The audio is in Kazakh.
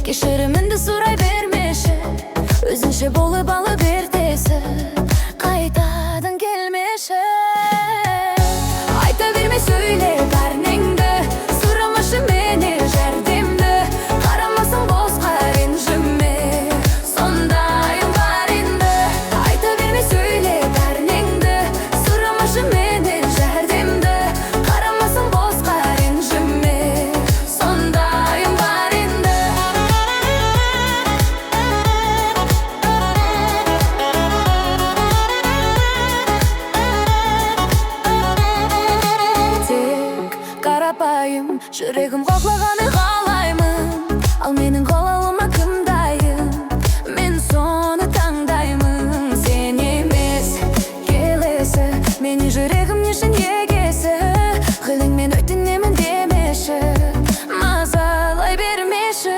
Кешіріміңді сұрай бермеші, өзінше болып алып ертесі, қайтадан келмеші. Айта берме, сөйле бәрінеңді, сұрамашы мені жәрдемді. Қарамасың босқа ренжіме, сондайым бар енді. Айта берме, сөйле бәрінеңді, сұрамашы мені жәрдемді. Қарамасың босқа ренжіме, сондайым бар енді. Тек қарапайым жүрегім қоқлағаны қалаймын, ал менің қалауыма кім дайын? Мен соны таңдаймын. Сен емес келесі, менің жүрегім нешін егесі. Қылыңмен өтінемін демеші, мазалай бермеші.